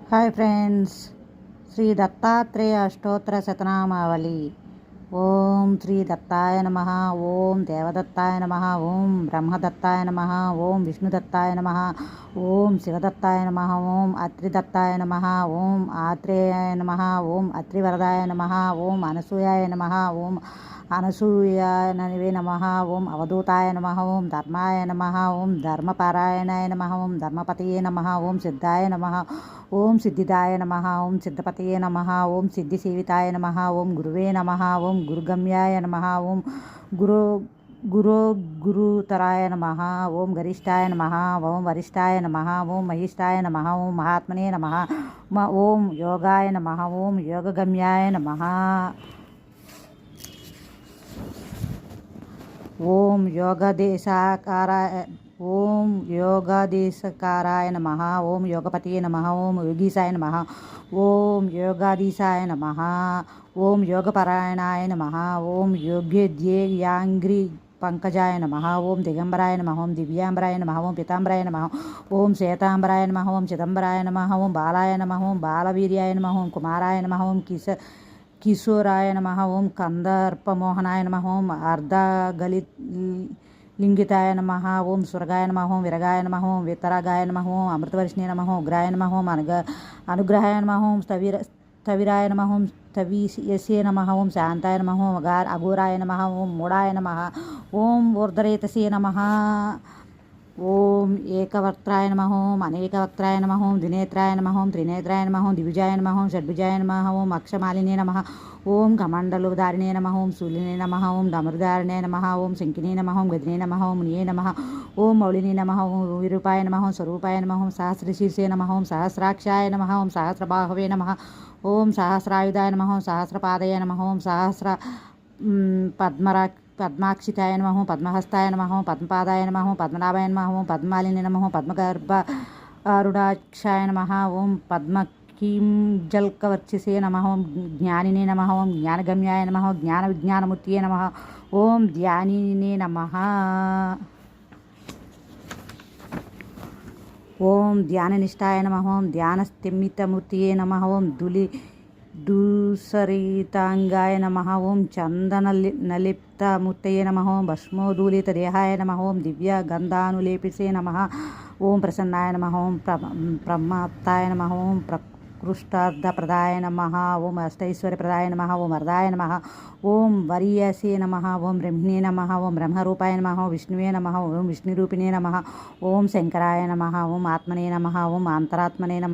Hi friends, Shri Dattatreya అష్టోత్తర శతనామావళి. ఓం శ్రీ దత్తాయ నమ, ఓం దేవదత్తాయ నమ, ఓం బ్రహ్మదత్తాయ నమ, ఓం విష్ణుదత్తాయ నమ, ఓం శివదత్తాయ నమ, ఓం అత్రిదత్తాయ నమ, ఓం ఆత్రేయాయ నమ, ఓం అత్రివరదాయ నమ, ఓం అనసూయాయ నమ, ఓం అనసూయానవే నమ, ఓం అవధూతాయ నమ, ఓం ధర్మాయ నమ, ఓం ధర్మపారాయణాయ నమ, ఓం ధర్మపతయే నమ, ఓం సిద్ధాయ నమ, ఓం సిద్ధిదాయ నమ, ఓం సిద్ధపతయే నమ, ఓం సిద్ధిసేవితాయ నమ, ఓం గురువే నమ, ఓం గురుగమ్యాయ నమ, ఓం గురుతరాయ నమ, ఓం గరిష్టాయ నమ, ఓం వరిష్టాయ నమ, ఓం మహిష్టాయ నమ, ఓం మహాత్మనే నమ, ఓం యోగాయ నమ, ఓం యోగగమ్యాయ నమ, ఓం యోగాదేశకారాయ నమ, ఓం యోగపతియే నమ, ఓం యోగీశాయ నమ, ఓం యోగాధీశాయ నమ, ఓం యోగపరాయణాయ నమ, ఓం యోగ్యధ్యేయాంగ్రి పంకజాయ నమ, ఓం దిగంబరాయ నమ, ఓం దివ్యాంబరాయ నమ, ఓం పితాంబరాయ నమ, ఓం శ్వేతాంబరాయ నమ, ఓం చిదంబరాయ నమ, ఓం బాలాయ నమ, ఓం బాలవీర్యాయ నమ, ఓం కుమారాయ నమ, ఓం కిశోరాయ నమ, ఓం కందర్పమోహనాయ నమ, ఓం లింగితాయ నమ, ఓం సురగాయ నమ, ఓం విరగాయ నమ, ఓం వితరగాయ నమ, ఓం అమృతవర్షిణే నమ, ఓం ఉగ్రాయ నమ, ఓం అనుగ్రహాయ నమ, ఓం స్థవిరాయ నమ, ఓం స్థవియసే నమ, ఓం శాంతాయ నమ, ఓం అఘోరాయ నమ, ఓం మూఢాయ నమ, ఓం ఊర్ధరేతసే నమ, ఓం ఏకవక్త్రాయ నమ, ఓం అనేకవక్త్రాయ నమ, ఓం ద్వినేత్రాయ నమ, ఓం త్రినేత్రాయ నమ, ఓం ద్విభుజాయ నమ, ఓం షడ్భుజాయ నమ, ఓం అక్షమాలినే నమ, ఓం కమండలుధారిణే నమ, ఓం శూలినే నమ, ఓం డమరుధారిణే నమ, ఓం శంకినే నమ, ఓం గదినే నమ, ఓం మునియే నమ, ఓం మౌళినే నమ, ఓం విరూపాయ నమ, ఓం స్వరూపాయ నమ, ఓం సహస్రశీర్షే నమ, ఓం సహస్రాక్షాయ నమ, ఓం సహస్రబాహవే నమ, ఓం సహస్రాయుధాయ నమ, ఓం సహస్రపాదయ నమ, ఓం సహస్ర పద్మాక్షితాయ నమ, ఓం పద్మహస్తాయ నమ, ఓం పద్మపాదాయ నమ, ఓం పద్మనాభాయ నమ, ఓం పద్మాలిని నమ, ఓం పద్మగర్భారుడాక్షాయ నమ, ఓం పద్మకీంజల్కవర్చిసే నమ, ఓం జ్ఞానినే నమ, ఓం జ్ఞానగమ్యాయ నమ, ఓం జ్ఞాన విజ్ఞానమూర్తియే నమ, ఓం ధ్యానినే నమ, ఓం ధ్యాననిష్టాయ నమ, ఓం ధ్యానస్థిమితమూర్తియే నమ, ఓం దూసరితాంగాయ నమ, ఓం చందనలిప్తమూర్తయే నమ, ఓం భస్మోదూలితదేహాయ నమ, ఓం దివ్యగంధానులేపిసే నమ, ఓం ప్రసన్నాయ నమ, ఓం ప్రమత్తాయ నమ, ఓం ప్రకృష్టార్థప్రదాయ నమ, ఓం అష్టైశ్వర్యప్రదాయ నమ, ఓం వరదాయ నమ, ఓం వరియసే నమ, ఓం బ్రహ్మిణే నమ, ఓం బ్రహ్మరూపాయ నమ, ఓం విష్ణువే నమ, ఓం విష్ణురూపిణే నమ, ఓం శంకరాయ నమ, ఓం ఆత్మనే నమ, ఓం అంతరాత్మనే నమ.